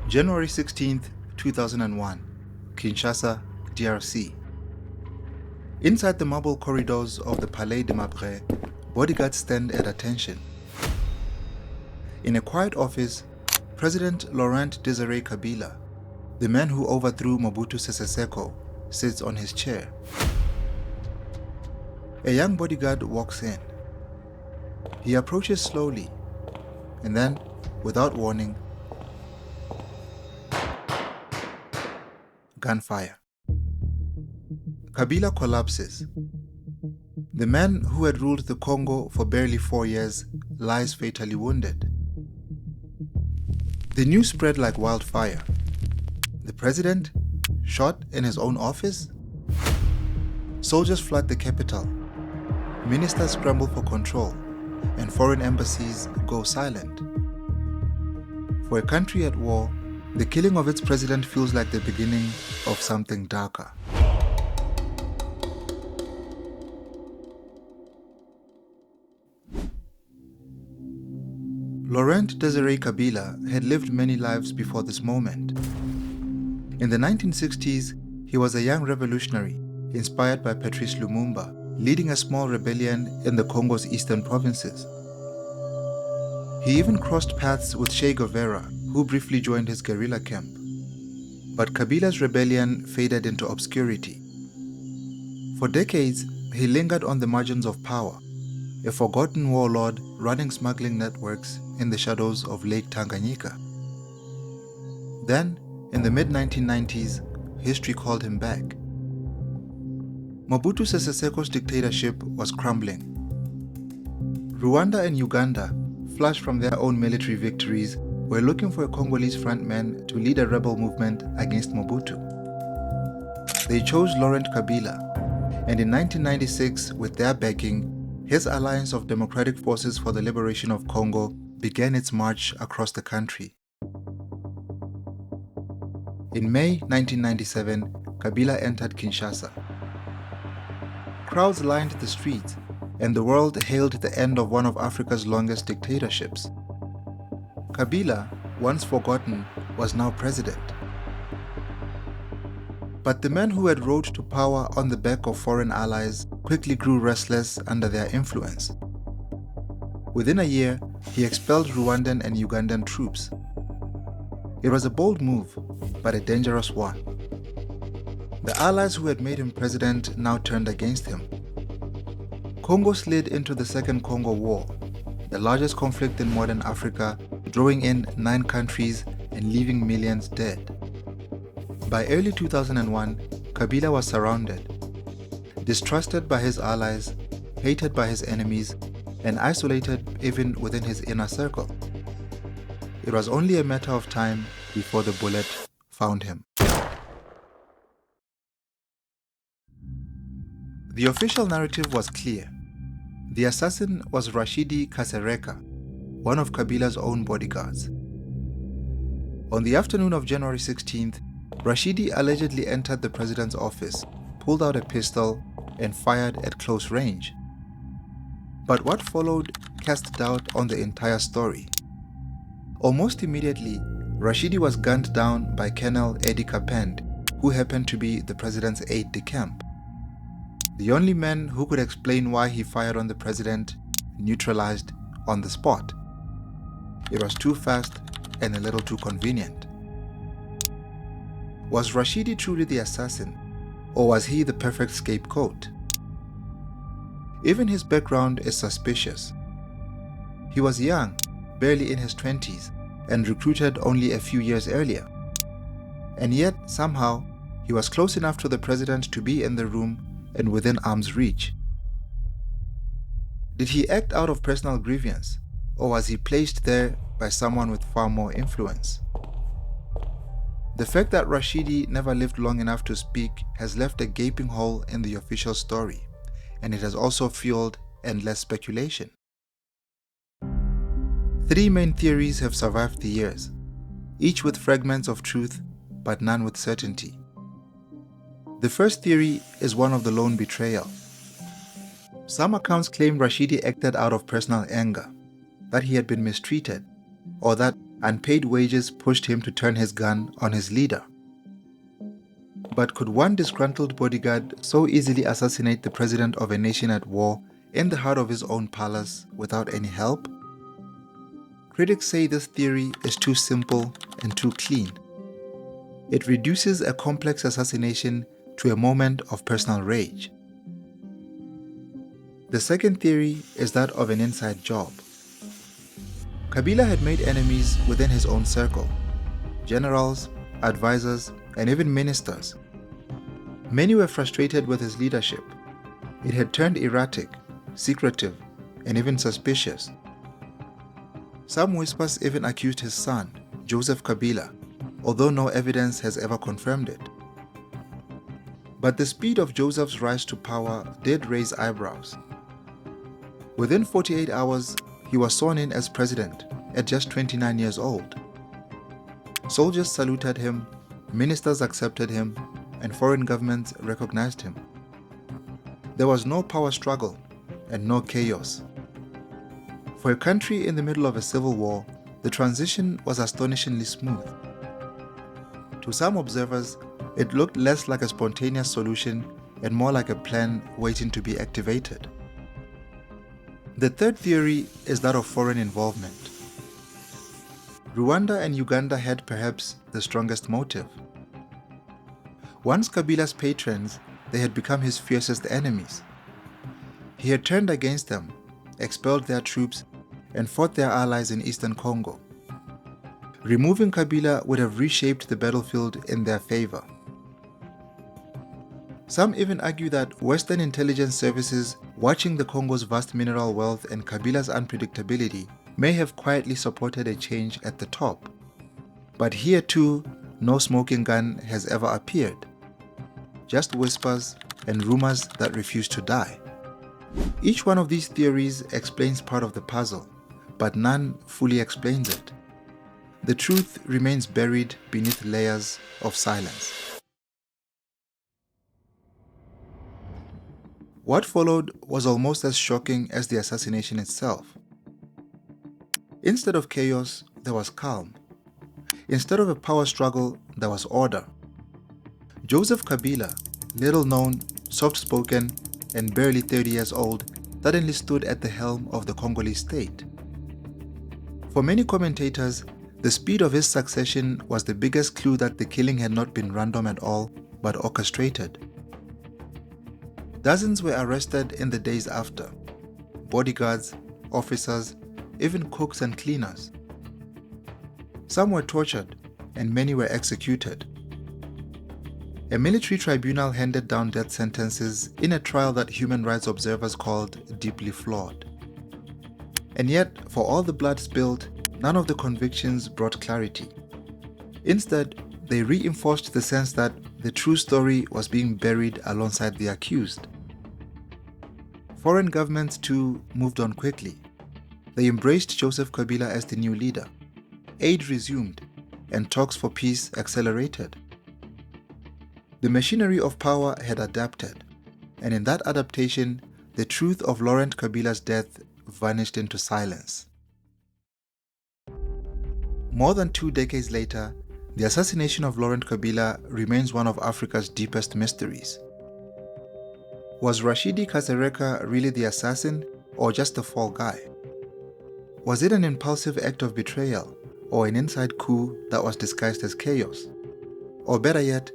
January 16th, 2001, Kinshasa, DRC. Inside the marble corridors of the Palais de Marbre, bodyguards stand at attention. In a quiet office, President Laurent-Désiré Kabila, the man who overthrew Mobutu Sese Seko, sits on his chair. A young bodyguard walks in. He approaches slowly, and then, without warning, gunfire. Kabila collapses. The man who had ruled the Congo for barely 4 years lies fatally wounded. The news spread like wildfire. The president, shot in his own office? Soldiers flood the capital. Ministers scramble for control, and foreign embassies go silent. For a country at war, the killing of its president feels like the beginning of something darker. Laurent-Désiré Kabila had lived many lives before this moment. In the 1960s, he was a young revolutionary inspired by Patrice Lumumba, leading a small rebellion in the Congo's eastern provinces. He even crossed paths with Che Guevara, who briefly joined his guerrilla camp. But Kabila's rebellion faded into obscurity. For decades, he lingered on the margins of power, a forgotten warlord running smuggling networks in the shadows of Lake Tanganyika. Then, in the mid-1990s, history called him back. Mobutu Sese Seko's dictatorship was crumbling. Rwanda and Uganda, flushed from their own military victories, were looking for a Congolese frontman to lead a rebel movement against Mobutu. They chose Laurent Kabila, and in 1996, with their backing, his alliance of Democratic Forces for the Liberation of Congo began its march across the country. In May 1997, Kabila entered Kinshasa. Crowds lined the streets, and the world hailed the end of one of Africa's longest dictatorships. Kabila, once forgotten, was now president. But the man who had rode to power on the back of foreign allies quickly grew restless under their influence. Within a year, he expelled Rwandan and Ugandan troops. It was a bold move, but a dangerous one. The allies who had made him president now turned against him. Congo slid into the Second Congo War, the largest conflict in modern Africa, drawing in 9 countries and leaving millions dead. By early 2001, Kabila was surrounded, distrusted by his allies, hated by his enemies, and isolated even within his inner circle. It was only a matter of time before the bullet found him. The official narrative was clear. The assassin was Rachidi Kasereka, one of Kabila's own bodyguards. On the afternoon of January 16th, Rachidi allegedly entered the president's office, pulled out a pistol, and fired at close range. But what followed cast doubt on the entire story. Almost immediately, Rachidi was gunned down by Colonel Eddie Kapend, who happened to be the president's aide-de-camp. The only man who could explain why he fired on the president, neutralized on the spot. It was too fast and a little too convenient. Was Rachidi truly the assassin, or was he the perfect scapegoat? Even his background is suspicious. He was young, barely in his 20s, and recruited only a few years earlier. And yet, somehow, he was close enough to the president to be in the room and within arm's reach. Did he act out of personal grievance, or was he placed there by someone with far more influence? The fact that Rachidi never lived long enough to speak has left a gaping hole in the official story, and it has also fueled endless speculation. 3 main theories have survived the years, each with fragments of truth, but none with certainty. The first theory is one of the lone betrayal. Some accounts claim Rachidi acted out of personal anger, that he had been mistreated, or that Unpaid wages pushed him to turn his gun on his leader. But could one disgruntled bodyguard so easily assassinate the president of a nation at war in the heart of his own palace without any help? Critics say this theory is too simple and too clean. It reduces a complex assassination to a moment of personal rage. The second theory is that of an inside job. Kabila had made enemies within his own circle: generals, advisors, and even ministers. Many were frustrated with his leadership. It had turned erratic, secretive, and even suspicious. Some whispers even accused his son, Joseph Kabila, although no evidence has ever confirmed it. But the speed of Joseph's rise to power did raise eyebrows. Within 48 hours, he was sworn in as president at just 29 years old. Soldiers saluted him, ministers accepted him, and foreign governments recognized him. There was no power struggle and no chaos. For a country in the middle of a civil war, the transition was astonishingly smooth. To some observers, it looked less like a spontaneous solution and more like a plan waiting to be activated. The third theory is that of foreign involvement. Rwanda and Uganda had perhaps the strongest motive. Once Kabila's patrons, they had become his fiercest enemies. He had turned against them, expelled their troops, and fought their allies in eastern Congo. Removing Kabila would have reshaped the battlefield in their favor. Some even argue that Western intelligence services, watching the Congo's vast mineral wealth and Kabila's unpredictability, may have quietly supported a change at the top. But here too, no smoking gun has ever appeared. Just whispers and rumors that refuse to die. Each one of these theories explains part of the puzzle, but none fully explains it. The truth remains buried beneath layers of silence. What followed was almost as shocking as the assassination itself. Instead of chaos, there was calm. Instead of a power struggle, there was order. Joseph Kabila, little known, soft-spoken, and barely 30 years old, suddenly stood at the helm of the Congolese state. For many commentators, the speed of his succession was the biggest clue that the killing had not been random at all, but orchestrated. Dozens were arrested in the days after: bodyguards, officers, even cooks and cleaners. Some were tortured, and many were executed. A military tribunal handed down death sentences in a trial that human rights observers called deeply flawed. And yet, for all the blood spilled, none of the convictions brought clarity. Instead, they reinforced the sense that the true story was being buried alongside the accused. Foreign governments too moved on quickly. They embraced Joseph Kabila as the new leader. Aid resumed, and talks for peace accelerated. The machinery of power had adapted, and in that adaptation, the truth of Laurent Kabila's death vanished into silence. More than 2 decades later, the assassination of Laurent Kabila remains one of Africa's deepest mysteries. Was Rachidi Kasereka really the assassin, or just a fall guy? Was it an impulsive act of betrayal, or an inside coup that was disguised as chaos? Or better yet,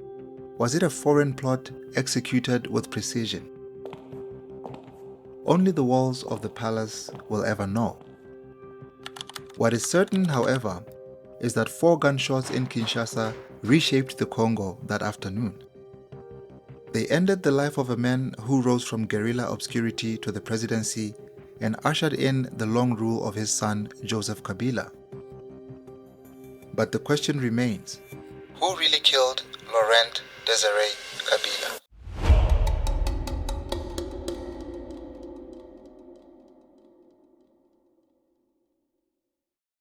was it a foreign plot executed with precision? Only the walls of the palace will ever know. What is certain, however, is that 4 gunshots in Kinshasa reshaped the Congo that afternoon. They ended the life of a man who rose from guerrilla obscurity to the presidency and ushered in the long rule of his son, Joseph Kabila. But the question remains: who really killed Laurent-Désiré Kabila?